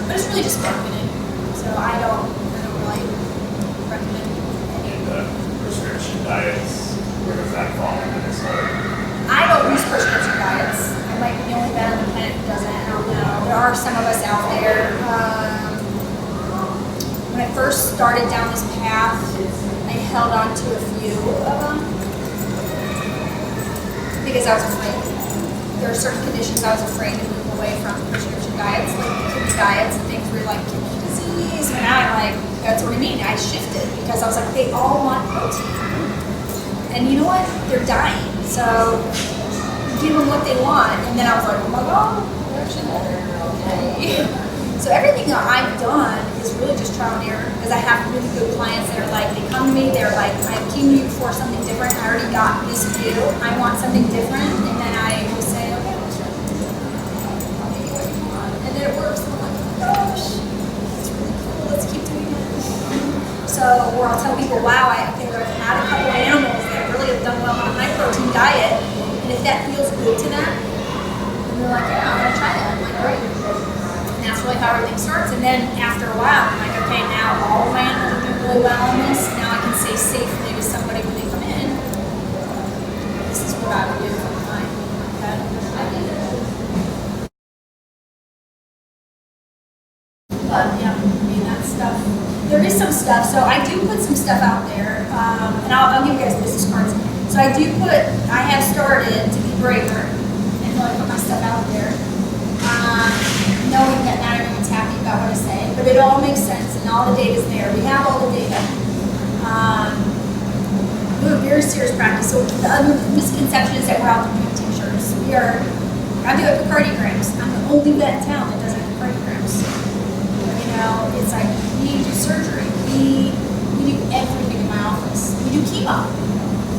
but it's really just marketing. So I don't really recommend any. And the prescription diets, where does that fall into this whole? I don't use prescription diets. I might be the only vet on the planet who doesn't. I don't know. There are some of us out there. When I first started down this path, I held on to a few of them because I was afraid. There are certain conditions I was afraid to move away from prescription diets, like kidney diets and things where you're like kidney disease. And now I'm like, that's what I mean. I shifted because I was like, they all want protein. And you know what? They're dying. So give them what they want. And then I was like, oh my God, they're actually better. Okay. So everything that I've done is really just trial and error because I have really good clients that are like, they come to me, they're like, I came to you for something different. I already got this view. I want something different. And then I will say, okay, let's try it. I'll get you what you want. And then it works. And I'm like, oh my gosh, it's really cool. Let's keep doing it. So, or I'll tell people, wow, I've had a couple of animals that really have done well on a high protein diet. And if that feels good to them, then they're like, yeah, I'm going to try that. I'm like, great. And that's really how everything starts. And then after a while, I'm like, okay, now all of my animals are doing really well on this. Now I can say safely to somebody when they come in, this is what I would do for my pet. But yeah, that stuff. There is some stuff. So I do put some stuff out there. And I'll give you guys business cards. So I have started to be braver and really put my stuff out there. Knowing that not everyone's happy about what I say, but it all makes sense and all the data's there. We have all the data. We have a very serious practice. So the other misconception is that we're out there doing t-shirts. I do echocardiograms. I'm the only vet in town that does echocardiograms. It's like we do surgery. We do everything in my office. We do chemo.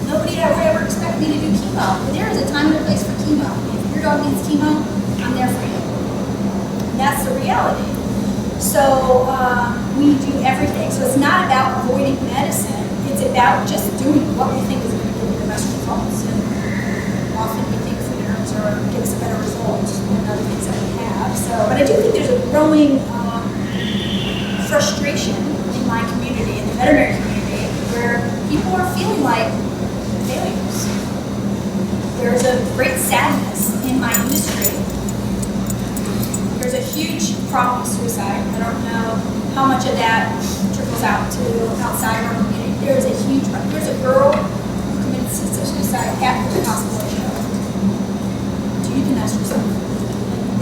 Nobody would ever expect me to do chemo. But there is a time and a place for chemo. If your dog needs chemo, I'm there for you. That's the reality. So we do everything. So it's not about avoiding medicine. It's about just doing what we think is going to give you the best results. And often we think food and herbs give us a better result than other things that we have. So, but I do think there's a growing frustration in my community, in the veterinary community, where people are feeling like failures. There's a great sadness in my industry. There's a huge problem with suicide. I don't know how much of that trickles out to outside of our community. There's a girl who committed suicide at the hospital show. Do you euthanize yourself?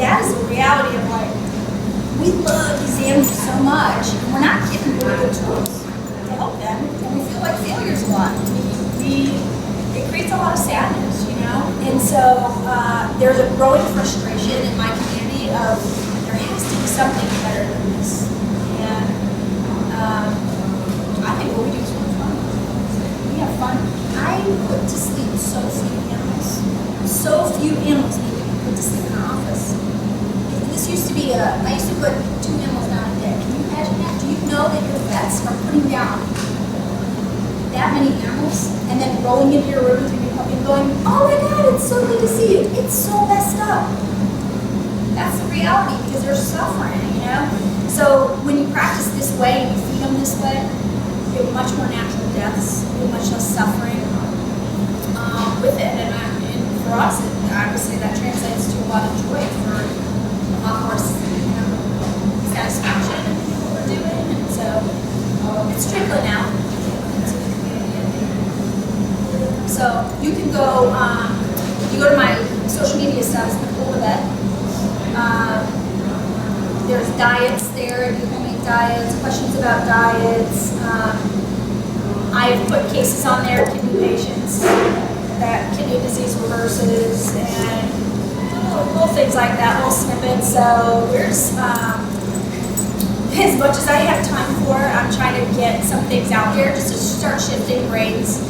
That is the reality of like, we love these animals so much, and we're not given really good tools to help them, and we feel like failures a lot. It creates a lot of sadness, And so there's a growing frustration in my community of there has to be something better than this. And I think what we do is really fun. We have fun. I put to sleep so few animals. So few animals need to be put to sleep in our office. This used to be I used to put 2 animals down a day. Can you imagine that? Do you know that your vets are putting down that many animals and then rolling into your room with your new puppy and going, oh my God, it's so good to see you. It's so messed up. That's the reality because they're suffering, you know? So when you practice this way and you feed them this way, you have much more natural deaths, you have much less suffering with it. And for us, I would say that translates to a lot of joy for a lot more, satisfaction in what we're doing. And so it's trickling out into the community. So you can go, you go to my social media stuff, it's been cool with that. There's diets there, if you homemade diets, questions about diets. I've put cases on there, kidney patients, that kidney disease reverses, and little things like that, little snippets. So there's, as much as I have time for, I'm trying to get some things out there just to start shifting grades.